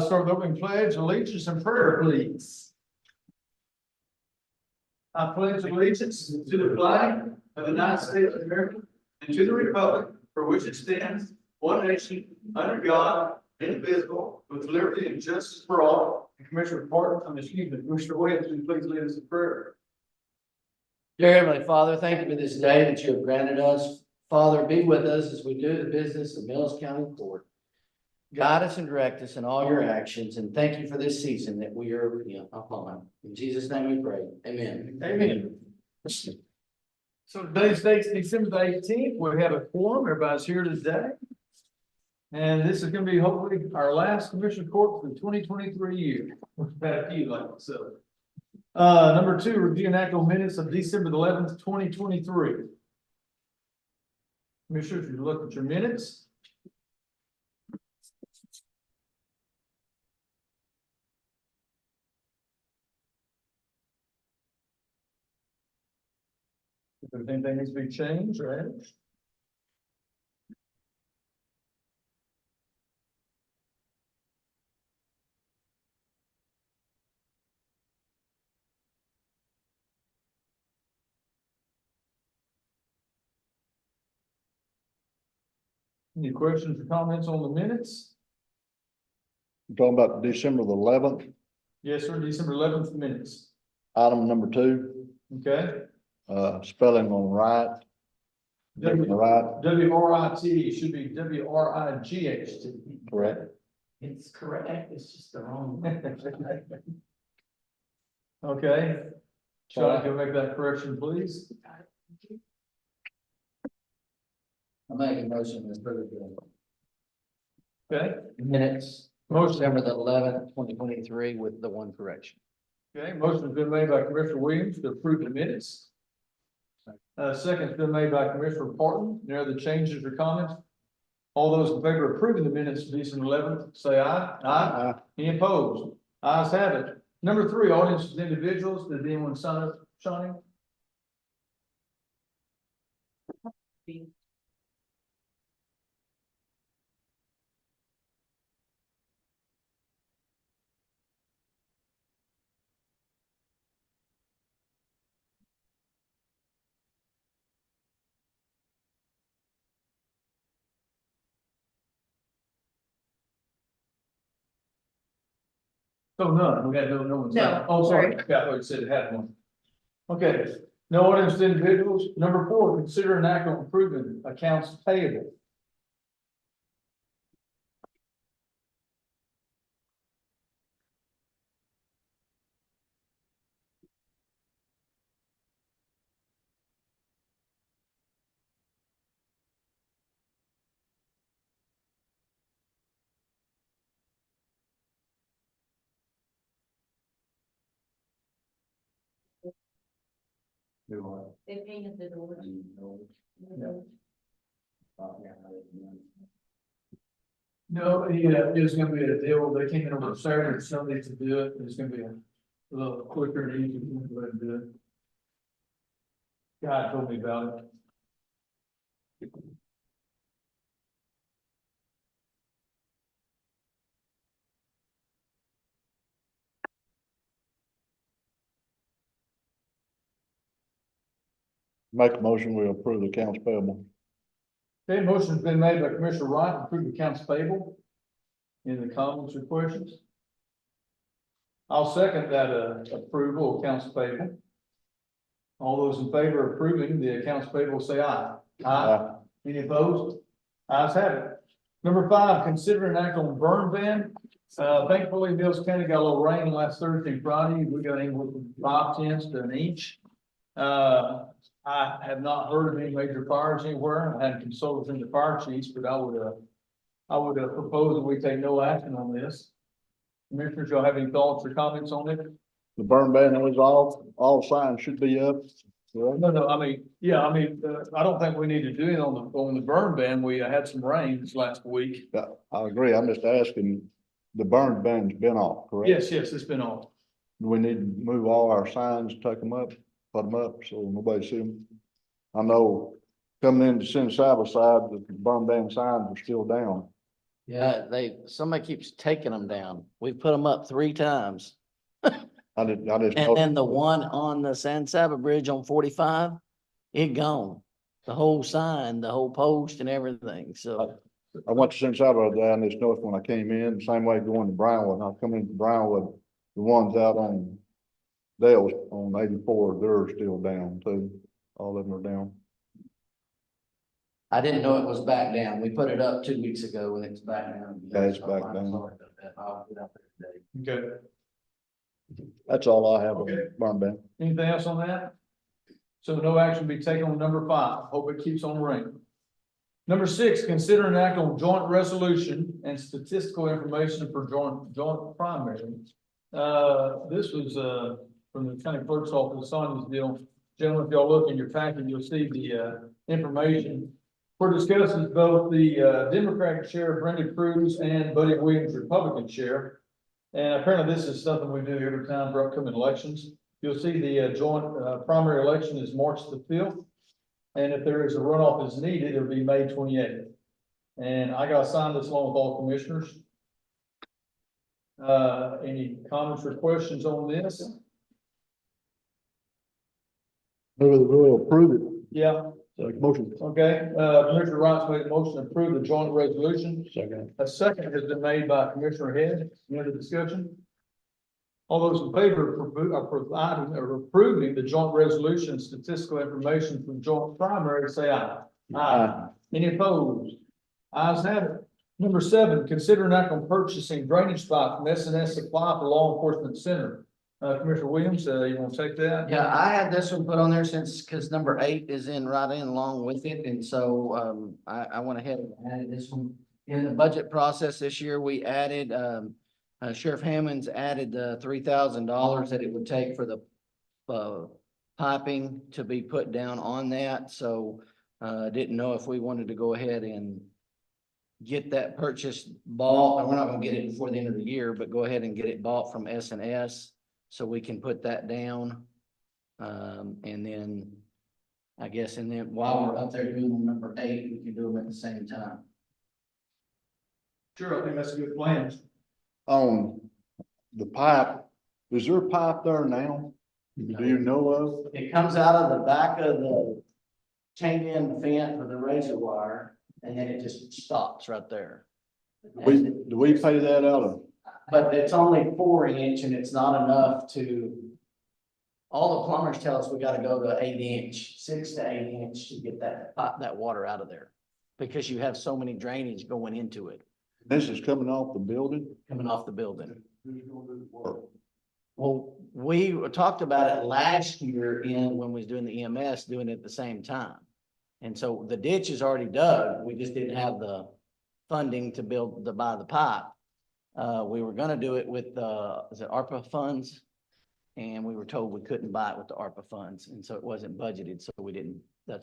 Let's start with opening pledge, allegiance and prayer, please. I pledge allegiance to the flag of the United States of America and to the republic for which it stands, one nation, under God, indivisible, with liberty and justice for all. And Commissioner Commissioner Williams, will you please lead us in prayer? Dear Heavenly Father, thank you for this day that you have granted us. Father, be with us as we do the business of Mills County Court. Guide us and direct us in all your actions, and thank you for this season that we are upon. In Jesus' name we pray. Amen. Amen. So today's date is December the 18th. We have a quorum. Everybody's here today. And this is going to be hopefully our last commission court for the 2023 year. We've had a few like so. Number 2, review and act on minutes of December the 11th, 2023. Commissioners, you look at your minutes. If there's anything needs to be changed or added. Any questions or comments on the minutes? You're talking about December the 11th, Yes, sir, December 11th minutes. item number 2, Okay. spelling on right. Right, W-R-I-T should be W-R-I-G-H-T. correct. It's correct, it's just the wrong. Okay. Sean, can you make that correction, please? I make a motion to approve Okay, the minutes, motion, December the 11th, 2023, with the one correction. okay, motion's been made by Commissioner Williams to approve the minutes. Second's been made by Commissioner Parton. Any other changes or comments? All those in favor of approving the minutes of December 11th, say aye. Aye. Any opposed? Ayes have it. Number 3, audience with individuals. Did anyone sign up, Shawnee? So none, we had no one. No, Oh, sorry, sorry. I thought you said it had one. Okay, no audience with individuals. Number 4, consider an act on approving accounts payable. They painted the doors. No, yeah, it's gonna be a deal. They came in over Saturday or Sunday to do it. It's gonna be a little quicker and easier to go ahead and do it. God told me about it. Make a motion, we approve the accounts payable. Okay, motion's been made by Commissioner Wright to approve accounts payable. Any comments or questions? I'll second that, approval of accounts payable. All those in favor of approving the accounts payable, say aye. Aye. Any opposed? Ayes have it. Number 5, consider an act on burn ban. Thankfully, Mills County got a little rain last Thursday and Friday. We got anywhere from 5/10 to an inch. I have not heard of any major fires anywhere. I hadn't consulted in the fire chiefs, but I would propose that we take no action on this. Commissioners, y'all have any thoughts or comments on it? The burn ban is off, all signs should be up. Correct? No, I mean, yeah, I don't think we need to do it on the burn ban. We had some rain this last week. Yeah, I agree, I'm just asking, the burn ban's been off, correct? Yes, it's been on. Do we need to move all our signs, take them up, put them up, so nobody see them? I know coming into Sin Saba side, the burn ban signs are still down. Yeah, somebody keeps taking them down. We put them up 3 times. I just And then the one on the San Saba Bridge on 45, it gone. The whole sign, the whole post and everything, so. I went to San Salvador down this north when I came in, same way going to Brownwood. And I come into Brownwood, the ones out on Dale's on 84, they're still down too. All of them are down. I didn't know it was back down. We put it up 2 weeks ago and it's back down. Yeah, it's back I'm down. sorry about that. I'll get out there today. Okay. That's all I have on Okay. burn ban. Anything else on that? So no action be taken on number 5. Hope it keeps on ringing. Number 6, consider an act on joint resolution and statistical information for joint primary. This was, from the county clerk's office, Sonia's deal. Gentlemen, if y'all look in your packet, you'll see the, information. We're discussing both the, Democratic share, Brenda Cruz, and Buddy Williams, Republican share. And apparently this is something we do every time for upcoming elections. You'll see the, joint, primary election is March the 5th. And if there is a runoff as needed, it'll be May 28th. And I gotta sign this along with all commissioners. Any comments or questions on this? We'll approve it. Yeah, Motion. okay, Commissioner Rice made a motion to approve the joint resolution. Second. A second has been made by Commissioner Head. Any other discussion? All those in favor of providing or approving the joint resolution and statistical information from joint primary, say aye. Aye. Any opposed? Ayes have it. Number 7, consider an act on purchasing drainage pipe from S&S Supply for Law Enforcement Center. Commissioner Williams, you want to take that? Yeah, I had this one put on there since, because number 8 is right in along with it, and so, I went ahead and added this one. In the budget process this year, we added, Sheriff Hammond's added the $3,000 that it would take for the piping to be put down on that, so didn't know if we wanted to go ahead and get that purchase bought. We're not gonna get it before the end of the year, but go ahead and get it bought from S&S so we can put that down. And then I guess, and then while we're up there doing number 8, we can do them at the same time. Sure, I think that's a good plan. On the pipe, is there a pipe there now? Do you know of? It comes out of the back of the chain in fence with the razor wire, and then it just stops right there. Do we pay that out of? But it's only 4" and it's not enough to. All the plumbers tell us we gotta go to 8", 6 to 8" to get that water out of there. Because you have so many drainage going into it, This is coming off the building? coming off the building. Well, we talked about it last year when we was doing the EMS, doing it at the same time. And so the ditch is already dug, we just didn't have the funding to buy the pipe. We were gonna do it with, is it ARPA funds? And we were told we couldn't buy it with the ARPA funds, and so it wasn't budgeted, so we didn't,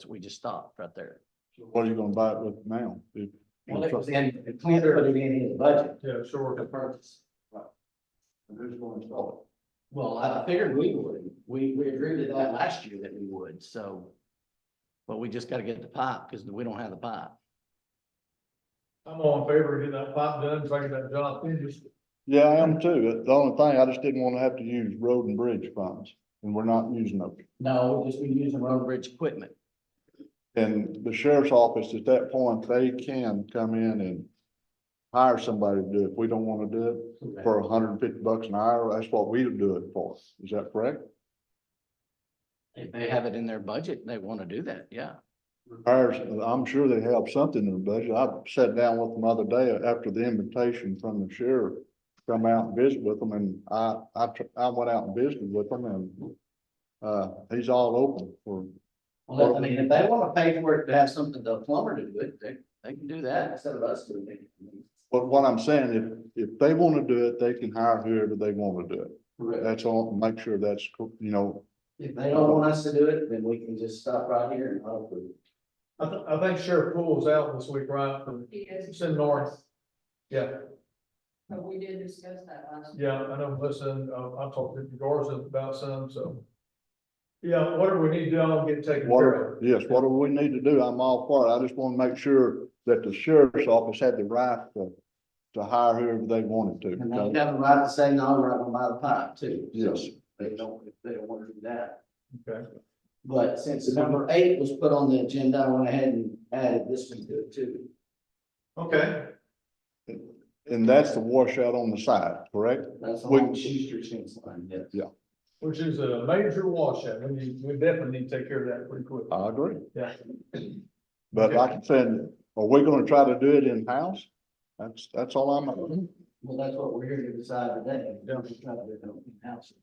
we just stopped right there. What are you gonna buy it with now? Well, it was in, Clint put it in his budget Yeah, sure. to purchase. Who's gonna install Well, I figured we would. We agreed to that last year that we would, so. But we just gotta get the pipe because we don't have the pipe. I'm all in favor of getting that pipe done, so I get that job finished. it? Yeah, I am too. The only thing, I just didn't wanna have to use road and bridge funds, and we're not using those. No, we'll just be using road and bridge equipment. And the sheriff's office, at that point, they can come in and hire somebody to do it. If we don't wanna do it for $150 an hour, that's what we would do it for. Is that correct? If they have it in their budget, they wanna do that, yeah. Repairs, I'm sure they have something in their budget. I sat down with them the other day after the invitation from the sheriff, to come out and visit with them, and I went out and visited with them, and he's all open for. Well, I mean, if they wanna pay for it to have something, the plumber to do it, they can do that instead of us doing it. But what I'm saying, if they wanna do it, they can hire whoever they wanna do it. Correct. That's all, make sure that's, If they don't want us to do it, then we can just stop right here and I'll approve. I think Sheriff Poole out this week, right? He is, It's in North. Yeah, but we did discuss that last. yeah, I know, listen, I talked to Garza about some, so. Yeah, whatever we need to do, I'll get taken care of. whatever we need to do, I'm all for it. I just wanna make sure that the sheriff's office had the right to to hire whoever they wanted to. And they have the right to say, no, we're not gonna buy the pipe too. So Yes. They don't, if they don't want to do that. Okay. But since number 8 was put on the agenda, I went ahead and added this one to it too. Okay, And that's the washout on the side, correct? That's We- on Schuster's fence line, yes. Yeah. which is a major washout. We definitely need to take care of that pretty quick. I agree. Yeah. But Okay. like I said, are we gonna try to do it in-house? That's all I'm, Well, that's what we're here to decide today. Yeah. We're trying to do it in-house.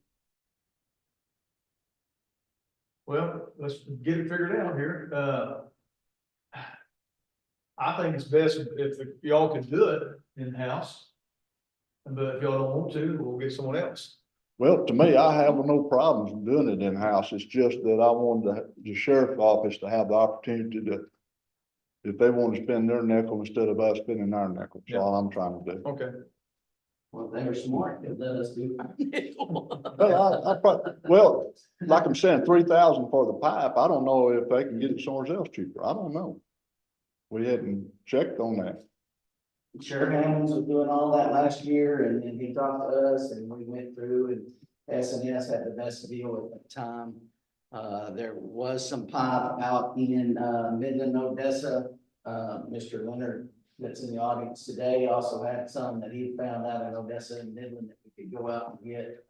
Well, let's get it figured out here. I think it's best if y'all can do it in-house. But if y'all don't want to, we'll get someone else. well, to me, I have no problems doing it in-house. It's just that I wanted the sheriff's office to have the opportunity to, if they want to spend their nickel instead of us spending our nickel, that's all I'm trying to do. Okay. Well, they were smart, they let us do. Well, like I'm saying, 3,000 for the pipe, I don't know if they can get it somewhere else cheaper, I don't know. We hadn't checked on that. Sheriff Hammonds was doing all that last year, and then he talked to us, and we went through, and S&S had the best deal at the time. There was some pipe out in, Midland, Odessa. Mr. Leonard, that's in the audience today, also had some that he found out in Odessa and Midland that we could go out and get.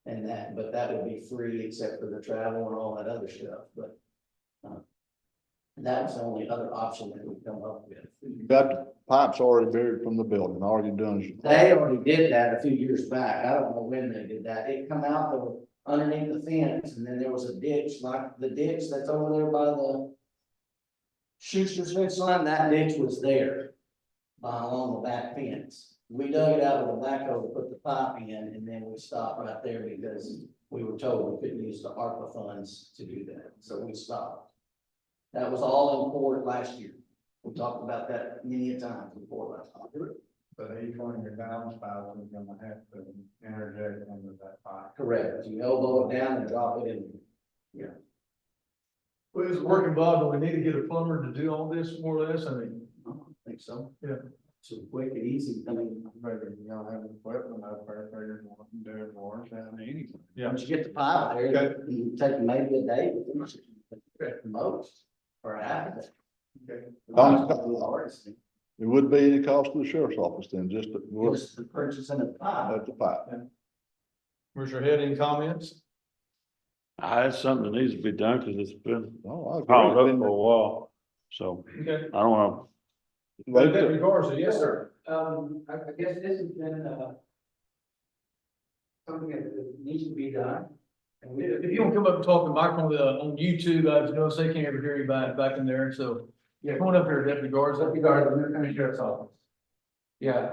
And that, but that would be free except for the travel and all that other stuff, but. That was the only other option that we've come up with. Got the pipes already buried from the building, already done. They already did that a few years back. I don't know when they did that. It come out underneath the fence, and then there was a ditch, like the ditch that's over there by the Schuster's fence line, that ditch was there along the back fence. We dug it out of the backhoe to put the pipe in, and then we stopped right there because we were told we couldn't use the ARPA funds to do that, so we stopped. That was all in court last year. We talked about that many a time before last year. But each one of your downspouts is gonna have to interject into that pipe. Correct. You elbow it down and drop it in. Well, is it working, Bob? Do we need to get a plumber to do all this more or less? I mean, I don't think so. Yeah. So quick and easy. I mean, Maybe you don't have equipment up there, figuring what to do it for, down anyway. once you get the pipe there, Okay. you take maybe a day to finish it. Okay. At the most, or a half a day. okay. It wouldn't be any cost to the sheriff's office then, just to, Just the purchasing of the pipe. at the pipe. Commissioner Head, any comments? It's something that needs to be done because it's been Oh, I agree. piled up for a while. So Okay. I don't wanna, Deputy Garza, yes, sir. I guess this has been, something that needs to be done. And we, If you want to come up and talk to Mike on YouTube, I was noticing they can't ever hear you back in there, so. Yeah, come on up here, Deputy Garza. with regard to the County Sheriff's Office. Yeah,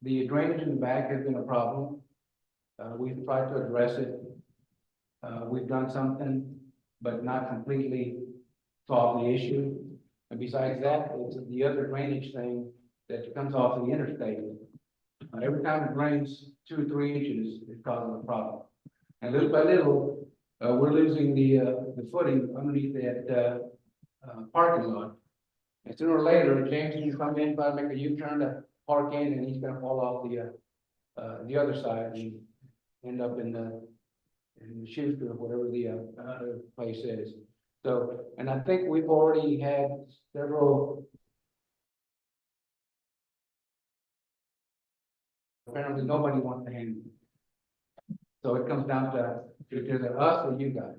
the drainage in the back has been a problem. We've tried to address it. We've done something, but not completely solved the issue. And besides that, it's the other drainage thing that comes off the interstate. Every time it rains 2 or 3 inches, it's causing a problem. And little by little, we're losing the footing underneath that, parking lot. And sooner or later, James is gonna come in, probably make a U-turn to park in, and he's gonna fall off the other side and end up in the Schuster or whatever the, other place is. So, and I think we've already had several. Apparently, nobody wants to handle it. So it comes down to us or you guys.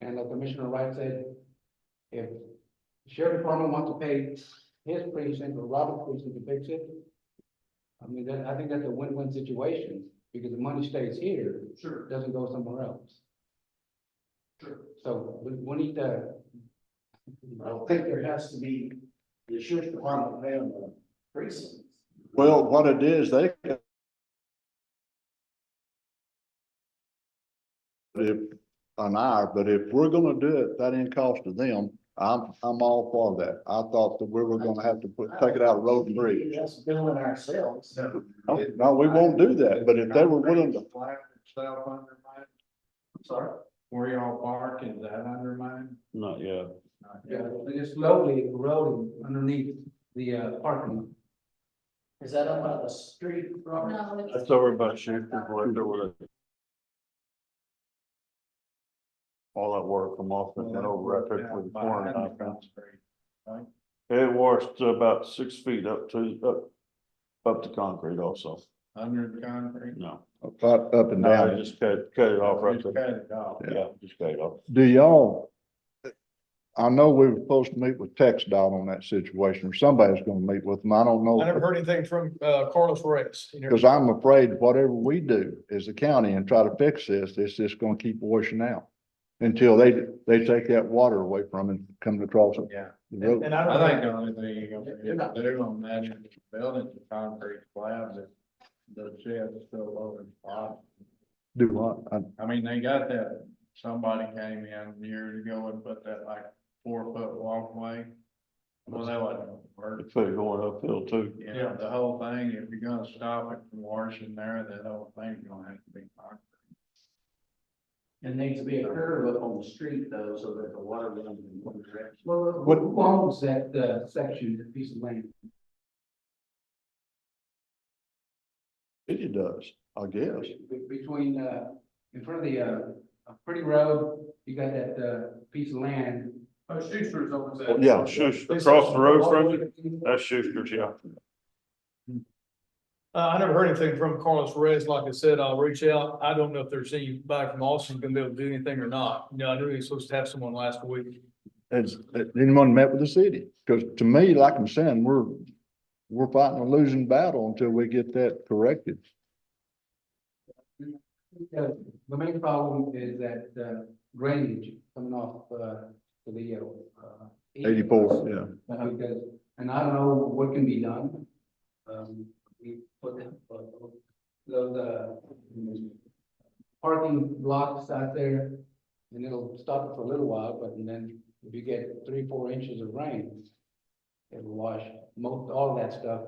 And like Commissioner Wright said, if the sheriff department wants to pay his precinct or Robert's precinct to fix it, I mean, I think that's a win-win situation, because the money stays here. Sure. It doesn't go somewhere else. Sure. So we need to. I don't think there has to be the sheriff's department paying the precinct. Well, what it is, if an hour, but if we're gonna do it, that ain't cost to them, I'm all for that. I thought that we were gonna have to take it out of road and bridge. That's doing it ourselves. No, we won't do that, but if they were willing to, Flat itself undermined, Sorry. where y'all park, is that undermined? not yet. Yeah, it's slowly eroding underneath the parking lot. Is that up by the street, Robert? No, it's. That's over by Schuster's, right there where all that water come off and then over right there for the corner. It washed about 6 feet up to concrete also. Under the concrete. No, Up and no, I down. just cut it off right Just there. cut it off. Yeah, just cut it off. Do y'all? I know we were supposed to meet with TxDOT on that situation, or somebody's gonna meet with them. I don't know. I never heard anything from, Carlos Reyes. You never- Cause I'm afraid whatever we do as a county and try to fix this, it's just gonna keep washing out. Until they take that water away from it and come across it. Yeah. the road. And I don't I think think, the only thing you're gonna do on that is building the concrete slab that the shed is still low in spot. Do what? I mean, they got that, somebody came in years ago and put that like 4-foot walkway. Well, that wasn't work. It's going uphill too. Yeah, the whole thing, if you're gonna stop it from washing there, that whole thing's gonna have to be concrete. It needs to be a curve up on the street though, so that the water runs in one direction. Well, who owns that, section, that piece of land? It does, I guess. Between, in front of the, Pretty Road, you got that, piece of land. oh, Schuster's owns that. Yeah. Schuster, across the road from you, that's Schuster's, yeah. I never heard anything from Carlos Reyes. Like I said, I'll reach out. I don't know if there's anybody from Austin gonna be able to do anything or not. You know, I knew he was supposed to have someone last week. Has anyone met with the city? Cause to me, like I'm saying, we're fighting a losing battle until we get that corrected. The main problem is that, drainage coming off, to the, 84, yeah. Because, and I don't know what can be done. We put those, parking blocks out there, and it'll stop it for a little while, but then if you get 3-4 inches of rain, it'll wash all of that stuff.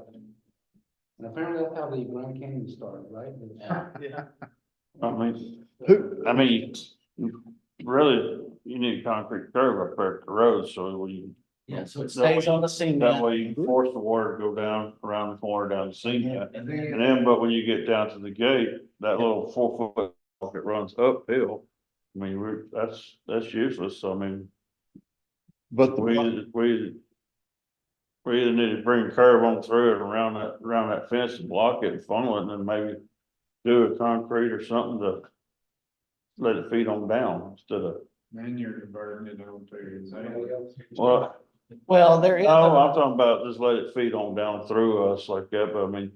And apparently that's how the Grand Canyon started, right? Yeah. I mean, really, you need a concrete curb up there at the road, so you. Yeah, so it stays on the That cement. way you can force the water to go down around the corner down the cement. And then- And then, but when you get down to the gate, that little 4-foot, it runs uphill. I mean, that's useless, so I mean, But we either need to bring a curb on through it around that fence and block it and funnel it, and then maybe do a concrete or something to let it feed on down instead of, Then you're converting it over to. well, Well, there is. no, I'm talking about just let it feed on down through us like that, but I mean,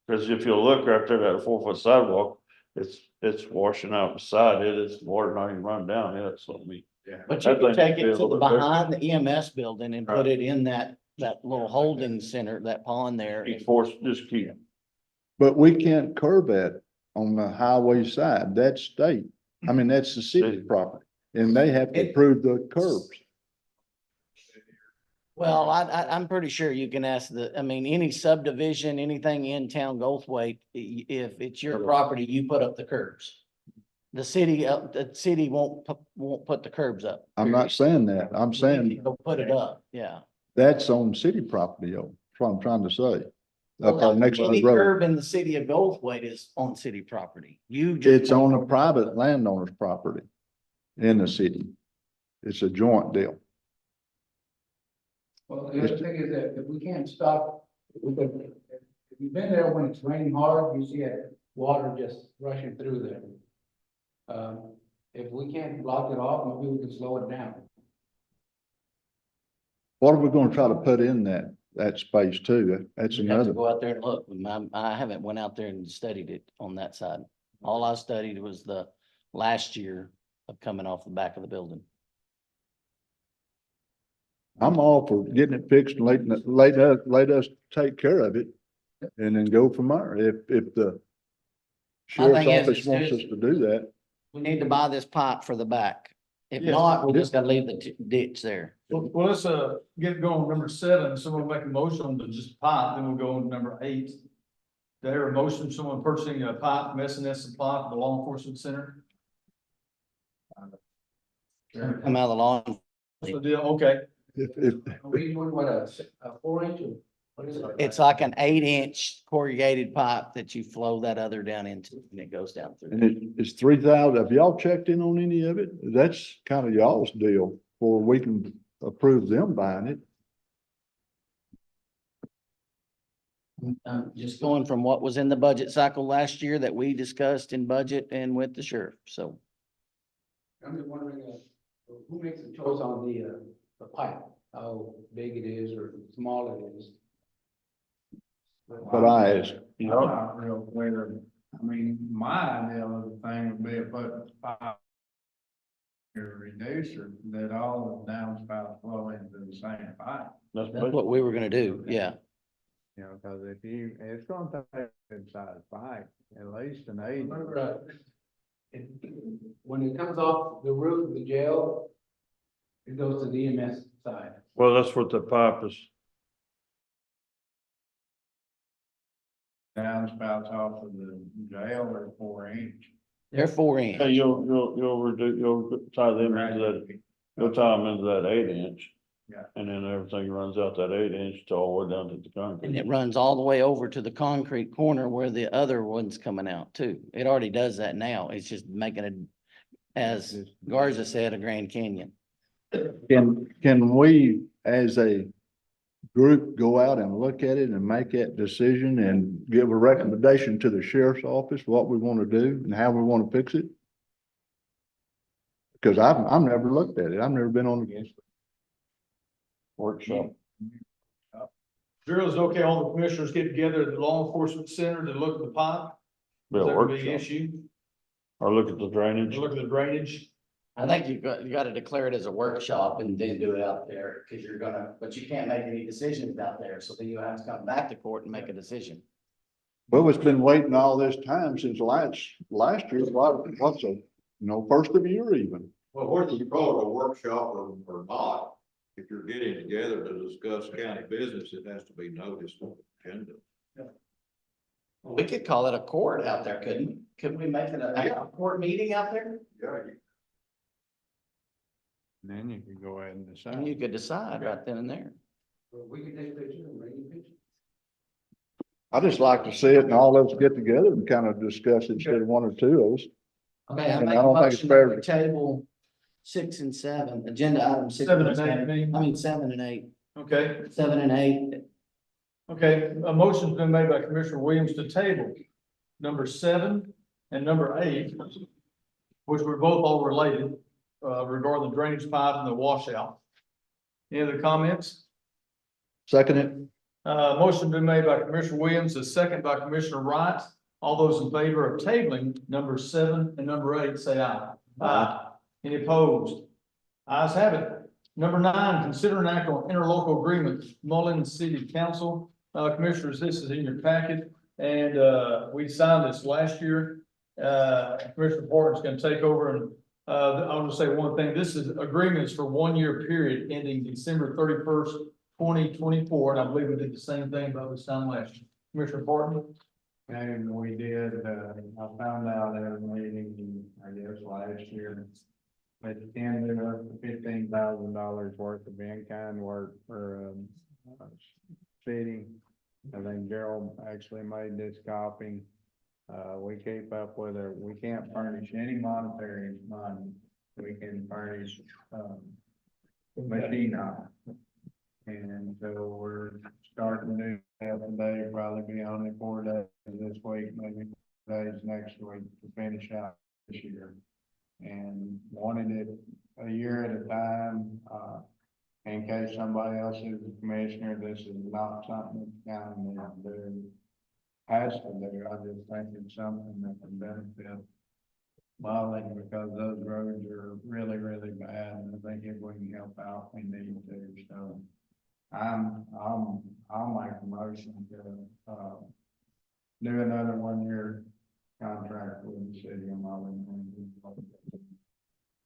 cause if you look right there, that 4-foot sidewalk, it's washing out beside it, it's water not even running down it, so I mean. But you That can thing take should be it a to little bit bigger. behind the EMS building and put it in that little holding center, that pond there. Just keep, But we can't curb that on the highway side. That's state. I mean, that's the city City. property. And they have to It- approve the curbs. Well, I'm pretty sure you can ask any subdivision, anything in town Goldthwaite, if it's your property, you put up the curbs. The city won't put the curbs up. I'm not saying that. I'm saying They'll put it up, yeah. that's on city property, though. That's what I'm trying to say. Up Well, next to any the road. curb in the city of Goldthwaite is on city property. You just. It's on a private landowner's property in the city. It's a joint deal. Well, the other thing is that if we can't stop, if you've been there when it's raining hard, you see that water just rushing through there. If we can't block it off, maybe we can slow it down. What are we gonna try to put in that space too? That's You have to another. go out there and look. I haven't went out there and studied it on that side. All I studied was the last year of coming off the back of the building. I'm all for getting it fixed and let us take care of it. And then go from there. If the My thing sheriff's is, office wants us to do that. We need to buy this pipe for the back. If Yes. not, we just gotta leave the ditch there. Well, let's, get going on number 7. Someone make a motion on the just pipe, then we'll go on to number 8. Do I hear a motion, someone purchasing a pipe from S&S Supply for the law enforcement center? Come out of the lawn. So deal, okay. If, Are we doing what, a 4 inch or It's like an 8-inch corrugated pipe that you flow that other down into and it goes down through. And it's 3,000. Have y'all checked in on any of it? That's kind of y'all's deal, or we can approve them buying it. Just going from what was in the budget cycle last year that we discussed in budget and with the sheriff, so. I'm just wondering, who makes the choice on the pipe, how big it is or small it is? But I asked, I'm not real clear. I mean, my idea of the thing would be to put five. Your reducer, that all the downspouts flow into the same pipe. That's That's what we were gonna do, yeah. You know, cause if you, it's gonna take inside the pipe, at least an 80. Remember, when it comes off the roof of the jail, it goes to the EMS side. Well, that's what the pipe is. Downspouts off of the jail are 4-inch. They're 4 Hey, inch. you'll tie them into that, you'll tie them into that 8-inch. Yeah. And then everything runs out that 8-inch to all the way down to the And concrete. it runs all the way over to the concrete corner where the other one's coming out too. It already does that now. It's just making it, as Garza said, a Grand Canyon. can we, as a group, go out and look at it and make that decision and give a recommendation to the sheriff's office, what we want to do and how we want to fix it? Because I've never looked at it. I've never been on the Workshop. Drew, is it okay, all the commissioners get together at the law enforcement center to look at the pipe? Be a Is that gonna be an workshop, issue? or look at the drainage. Look at the drainage? I think you got to declare it as a workshop and then do it out there, because you're gonna, but you can't make any decisions out there, so then you have to come back to court and make a decision. Well, it's been waiting all this time since last year, what's first of the year even. Well, whether you call it a workshop or not, if you're getting together to discuss county business, it has to be noticed on the agenda. We could call it a court out there, couldn't we? Couldn't we make it a court meeting out there? Yeah, Then you can go ahead and And decide. you could decide right then and there. We can take pictures and bring you pictures. I just like to see it and all of us get together and kind of discuss it instead of one or two of us. Okay, I And make I a don't think it's motion fair that we table 6 and 7, agenda item 6. 7 and 8, maybe? I mean, 7 and 8, Okay, 7 and 8. okay, a motion's been made by Commissioner Williams to table number 7 and number 8, which were both all related, regarding the drainage pipe and the washout. Any other comments? Second it. Motion been made by Commissioner Williams, a second by Commissioner Wright. All those in favor of tabling number 7 and number 8, say aye. Aye. Any opposed? Ayes have it. Number 9, consider an act on interlocal agreement, Mullins City Council. Commissioners, this is in your packet, and, we signed this last year. Commissioner Barton's gonna take over, and, I'll just say one thing. This is agreements for 1-year period ending December 31st, 2024, and I believe we did the same thing about this time last year. Commissioner Barton? And we did, I found out at a meeting, I guess, last year. At the end of $15,000 worth of in-kind work for, city. I think Gerald actually made this copy. We keep up with it. We can't furnish any monetary money. We can furnish, machine on it. And so we're starting to do that today, probably be on it 4 days this week, maybe 4 days next week to finish out this year. And wanted it a year at a time, in case somebody else is a commissioner, this is not something the county has to do. I just think it's something that can benefit Mullen, because those roads are really, really bad, and I think if we can help out, we need to, so. I'll make a motion to, do another 1-year contract with the city of Mullen.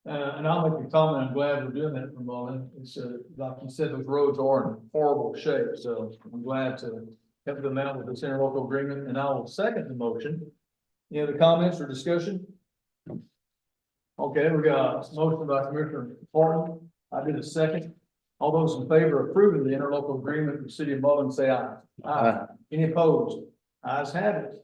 And I'll make a comment, I'm glad we're doing that for Mullen. It's, like you said, those roads are in horrible shape, so I'm glad to help them out with this interlocal agreement, and I will second the motion. Any other comments or discussion? Okay, we got a motion by Commissioner Barton. I did a second. All those in favor of approving the interlocal agreement with the city of Mullins, say aye. Aye. Any opposed? Ayes have it.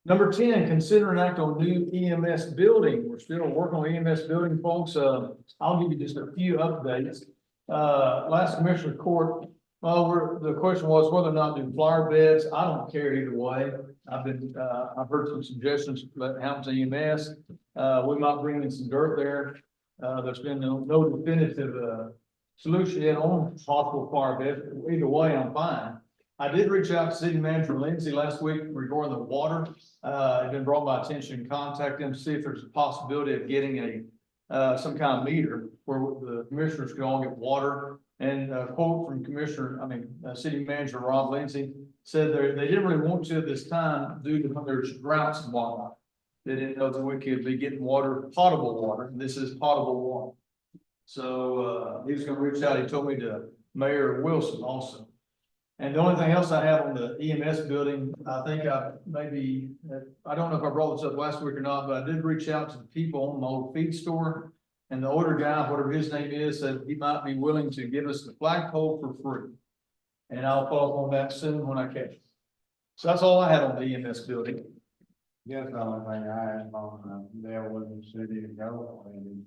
Number 10, consider an act on new EMS building. We're still working on EMS building, folks. I'll give you just a few updates. Last commissioner court, the question was whether or not do flower beds. I don't care either way. I've heard some suggestions for Hamilton EMS. We might bring in some dirt there. There's been no definitive, solution yet on possible flower beds. Either way, I'm fine. I did reach out to City Manager Lindsay last week regarding the water. It had been brought my attention, contact them, see if there's a possibility of getting some kind of meter where the commissioners can all get water. And a quote from City Manager Rob Lindsay said they didn't really want to at this time due to when there's droughts and whatnot. They didn't know that we could be getting water, potable water. This is potable water. So, he was gonna reach out. He told me to Mayor Wilson also. And the only thing else I have on the EMS building, I think I don't know if I brought this up last week or not, but I did reach out to the people on the old feed store. And the older guy, whatever his name is, said he might be willing to give us the flagpole for free. And I'll follow up on that soon when I catch it. So that's all I had on the EMS building. Yes, the only thing I asked on, there was the city of Gulfport.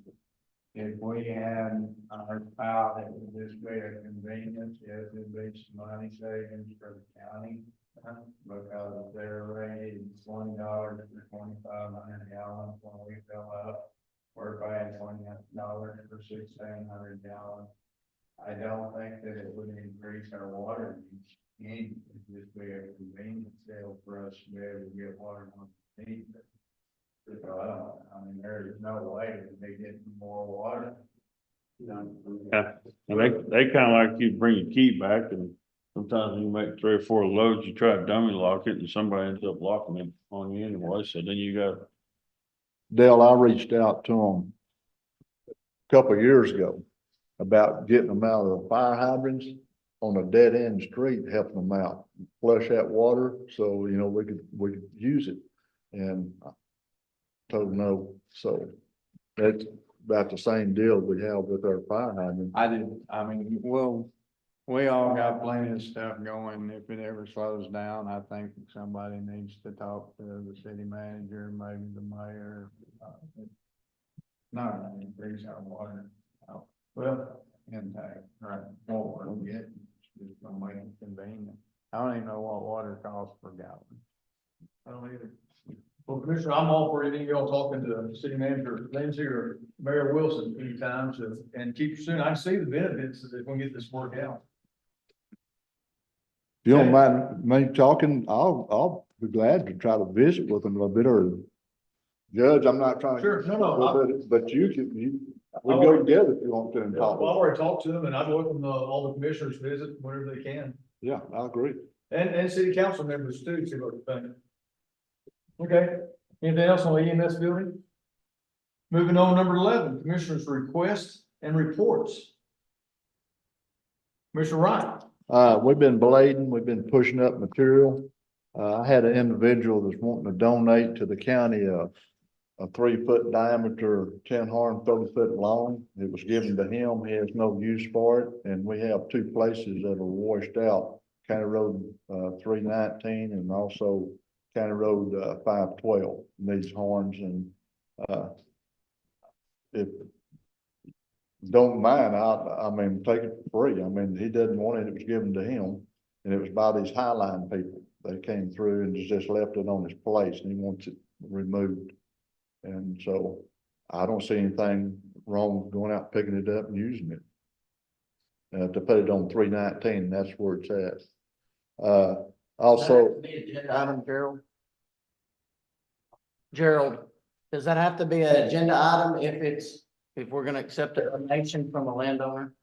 If we had our file that would just be a convenience, yes, it'd be some money savings for the county. Because they're rated $20 for 2,500 gallons when we fill up. We're paying $20 for 1,600 gallons. I don't think that it would increase our water use. It'd just be a convenience sale for us to be able to get water on the need. So there's no way that they get more water. Yeah, and they kind of like you to bring your key back, and sometimes you make 3 or 4 loads, you try to dummy lock it and somebody ends up locking it on you anyway, so then you got. Dale, I reached out to them a couple of years ago about getting them out of the fire hydrants on a dead end street, helping them out, flush that water. So, we could use it. And I told them no. So that's about the same deal we have with our fire hydrant. We all got plenty of stuff going. If it ever slows down, I think somebody needs to talk to the city manager, maybe the mayor. Not increase our water. Well, intake, right, more, yeah, it's just gonna make it convenient. I don't even know what water costs per gallon. I don't either. Well, Commissioner, I'm all for any of y'all talking to City Manager Lindsay or Mayor Wilson anytime, and keep pursuing. I see the benefits if we can get this worked out. If you don't mind me talking, I'll be glad to try to visit with them a little bit, or Judge, I'm not trying to. Sure, no. But we go together if you want to and I've talk. already talked to them, and I'd welcome all the commissioners visit whenever they can, Yeah, I agree. and city council members too, see what they think. Okay, anything else on the EMS building? Moving on, number 11, commissioners' requests and reports. Commissioner Wright. We've been blading, we've been pushing up material. I had an individual that's wanting to donate to the county a 3-foot diameter, 10 horn, 30-foot long. It was given to him. He has no use for it. And we have 2 places that are washed out, County Road 319 and also County Road 512 needs horns. And if don't mind, take it for free. He doesn't want it. It was given to him, and it was by these Highline people. They came through and just left it on his place, and he wants it removed. And so I don't see anything wrong with going out, picking it up and using it. To put it on 319, that's where it's at. Also, Item, Gerald, does that have to be an agenda item if we're gonna accept a donation from a landowner?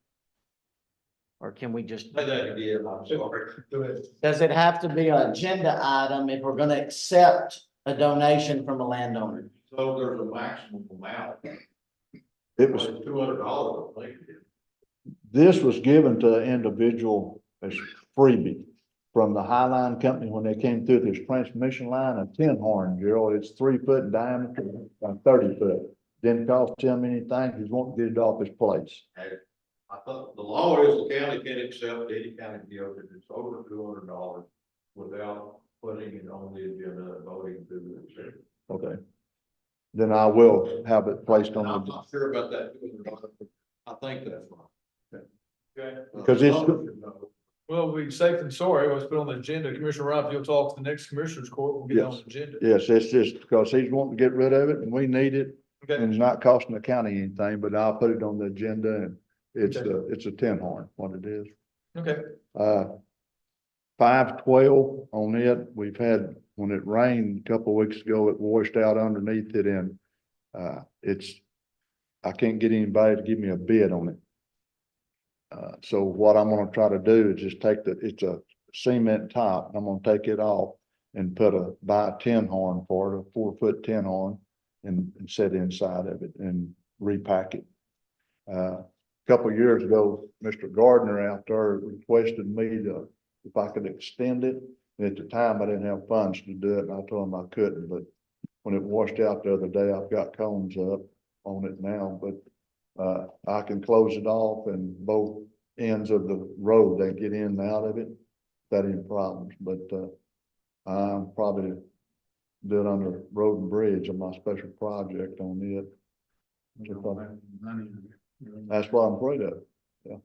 Or can we just, Say that again, I'm sorry. Go ahead. does it have to be an agenda item if we're gonna accept a donation from a landowner? So there's a maximum amount. it was, $200, I think. this was given to an individual as freebie from the Highline Company when they came through this transmission line, a 10 horn, Gerald. It's 3 foot in diameter, 30 foot. Didn't cost him anything. He's wanting to get it off his place. I thought the law is the county can accept any kind of gift if it's over $200 without putting it on the agenda and voting to accept. Okay. Then I will have it placed on I'm the, not sure about that $200, but I think that's right. Okay. Because it's- Well, we safe and sorry, let's put on the agenda. Commissioner Rob, you'll talk to the next commissioners court, we'll get it on the agenda. yes, it's just because he's wanting to get rid of it and we need it. Okay, And it's not costing the county anything, but I'll put it on the agenda and it's a tin horn, what it is. okay, 512 on it, we've had, when it rained a couple of weeks ago, it washed out underneath it and, I can't get anybody to give me a bid on it. So what I'm gonna try to do is just take it's a cement top, I'm gonna take it off and buy a tin horn for it, a 4-foot tin horn and set inside of it and repack it. A couple of years ago, Mr. Gardner out there requested me if I could extend it. And at the time, I didn't have funds to do it and I told him I couldn't, but when it washed out the other day, I've got cones up on it now, but I can close it off and both ends of the road, they get in and out of it, that ain't problems, but I'm probably do it under road and bridge on my special project on it. That's what I'm afraid of, yeah.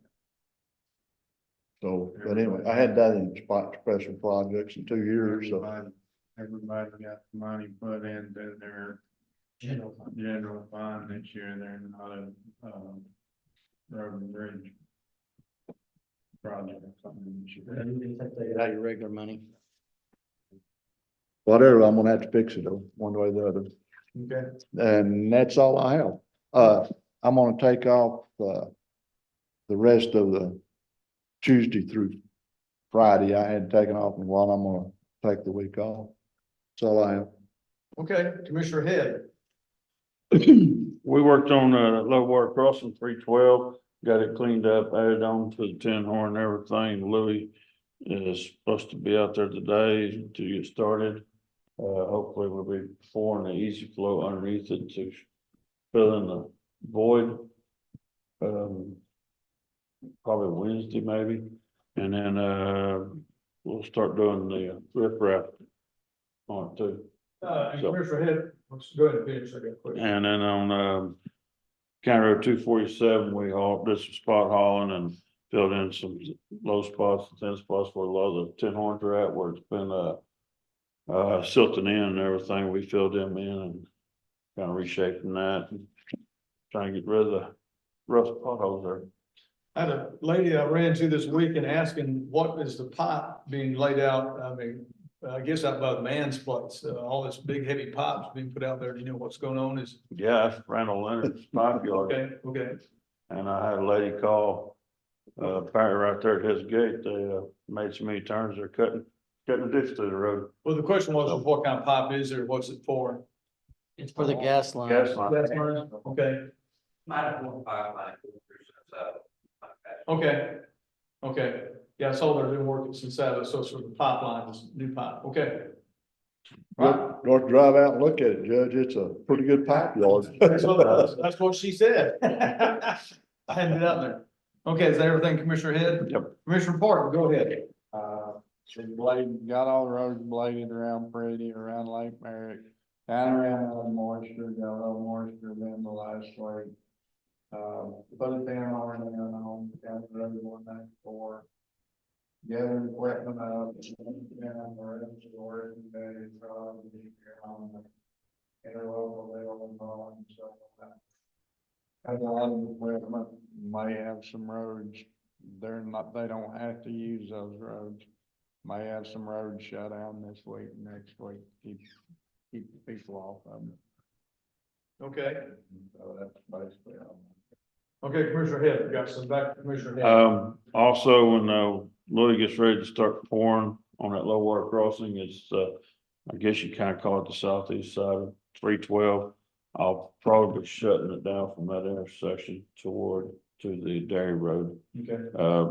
So, but anyway, I had that in special projects in 2 years, so. Everybody got money put into their general fund this year, they're not a, road and bridge project or something this year. Take it out of your regular money. Whatever, I'm gonna have to fix it though, one way or the other. okay. And that's all I have. I'm gonna take off, the rest of the Tuesday through Friday. I had taken off and while I'm gonna take the week off. That's all I have. Okay, Commissioner Head. We worked on low water crossing 312, got it cleaned up, added on to the tin horn and everything. Louis is supposed to be out there today to get started. Hopefully we'll be pouring the easy flow underneath it to fill in the void. Probably Wednesday maybe, and then we'll start doing the riprap on it too. And So- Commissioner Head, let's go ahead and finish, I got a question. And then on County Road 247, we did some spot hauling and filled in some low spots, thin spots where a lot of the tin horns are at, where it's been silting in and everything. We filled them in and kind of reshaping that and trying to get rid of the rough potholes there. I had a lady I ran to this week and asking, what is the pipe being laid out? I mean, I guess out by the man's place, all this big heavy pipes being put out there. Do you know what's going on? Is, Yeah, that's Randall Leonard's pipe yard. okay, okay. And I had a lady call, apparently right there at his gate, they, made so many turns, they're cutting the ditch to the road. Well, the question was, what kind of pipe is there? What's it for? It's for the gas line. Gas line. That's mine. Okay, Might have one pipeline. okay, okay. Yeah, I saw they've been working since that, so it's for the pipeline, this new pipe. Okay. Right. Go to drive out and look at it, Judge. It's a pretty good pipe yard. That's what she said. I hadn't been out there. Okay, is that everything, Commissioner Head? Yep. Commissioner Parker, go ahead. So got all the roads bladed around pretty, around Lake Merrick, down around the moisture, got a little moisture in the last week. Put it down on County Road 194. Gather equipment up, down the rest of the work, and probably on the interlocal level and all and stuff like that. Has a lot of equipment, may have some roads, they don't have to use those roads. May have some roads shut down this week, next week, keep the people off of them. Okay, So that's basically all. okay, Commissioner Head, we got some back to Commissioner Head. Also, when Louis gets ready to start pouring on that low water crossing, it's I guess you kind of call it the southeast side of 312. I'll probably be shutting it down from that intersection to the Dairy Road. Okay,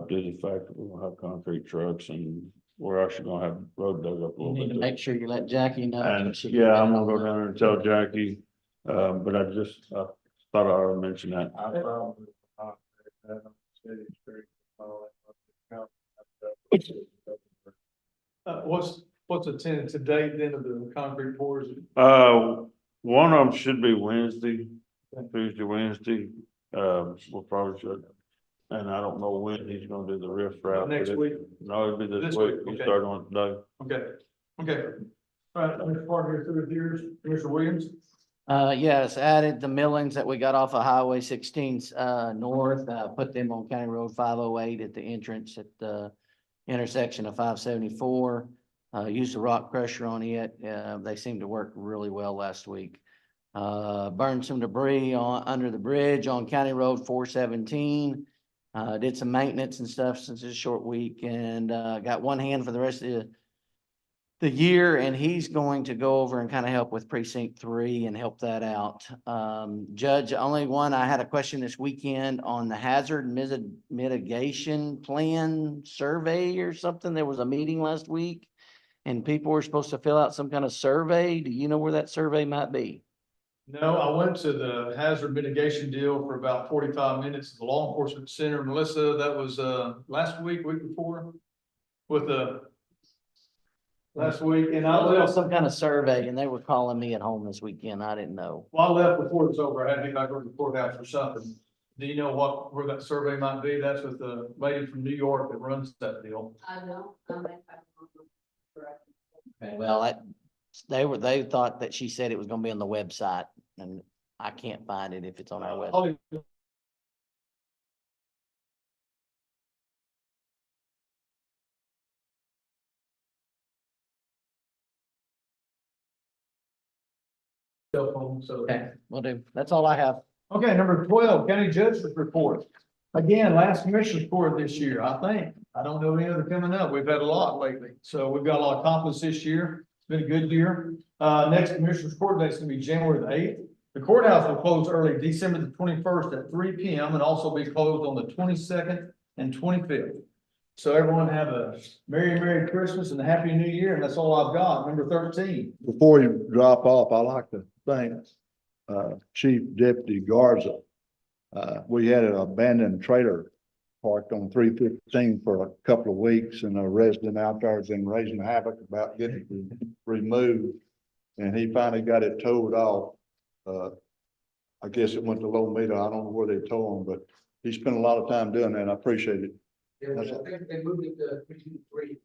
Due to the fact that we're gonna have concrete trucks and we're actually gonna have road dug up a You little need bit. to make sure you let Jackie know. And so she can yeah, get I'm it gonna go on. down there and tell Jackie, but I thought I ought to mention that. I probably, city street. all that. What's the tentative date then of the concrete pours? One of them should be Wednesday, Tuesday, Wednesday, we'll probably should. And I don't know when he's gonna do the riff raff. Next week? No, it'll be this This week, week, we okay. start on it today. Okay. All right, Mr. Parker, through with yours, Commissioner Williams? Yes, added the millings that we got off of Highway 16 north, put them on County Road 508 at the entrance at the intersection of 574. Used the rock crusher on it. They seemed to work really well last week. Burned some debris under the bridge on County Road 417. Did some maintenance and stuff since it's a short week, and got one hand for the rest of the year, and he's going to go over and kind of help with precinct 3 and help that out. Judge, only one, I had a question this weekend on the hazard mitigation plan survey or something. There was a meeting last week and people were supposed to fill out some kind of survey. Do you know where that survey might be? No, I went to the hazard mitigation deal for about 45 minutes at the law enforcement center. Melissa, that was, last week before, with last week, and I left, Some kind of survey, and they were calling me at home this weekend. I didn't know. well, I left before it was over. I had to get back over to the courthouse or something. Do you know where that survey might be? That's with the lady from New York that runs that deal. I know, I'm correct. Well, they thought that she said it was gonna be on the website, and I can't find it if it's on our website. Cell phone, so. Okay, will do. That's all I have. Okay, number 12, county judge's report. Again, last commissioner's court this year, I think. I don't know any other coming up. We've had a lot lately. So we've got a lot accomplished this year. It's been a good year. Next commissioner's court date's gonna be January the 8th. The courthouse will close early December the 21st at 3 p.m. and also be closed on the 22nd and 25th. So everyone have a Merry Christmas and a Happy New Year. And that's all I've got. Number 13. Before you drop off, I'd like to thank Chief Deputy Garza. We had an abandoned trailer parked on 315 for a couple of weeks, and a resident out there has been raising havoc about getting it removed. And he finally got it towed off. I guess it went to low meter. I don't know where they towed him, but he spent a lot of time doing that, and I appreciate it. I think they moved it to 3.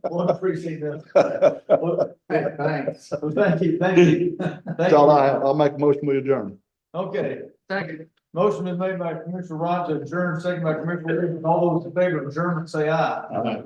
Well, I appreciate that. Well, Thanks. well, thank you. Thank That's all you. I'll make a motion to adjourn. Okay, Second. motion been made by Commissioner Rod to adjourn, second by Commissioner Williams. All those in favor of adjournment, say aye.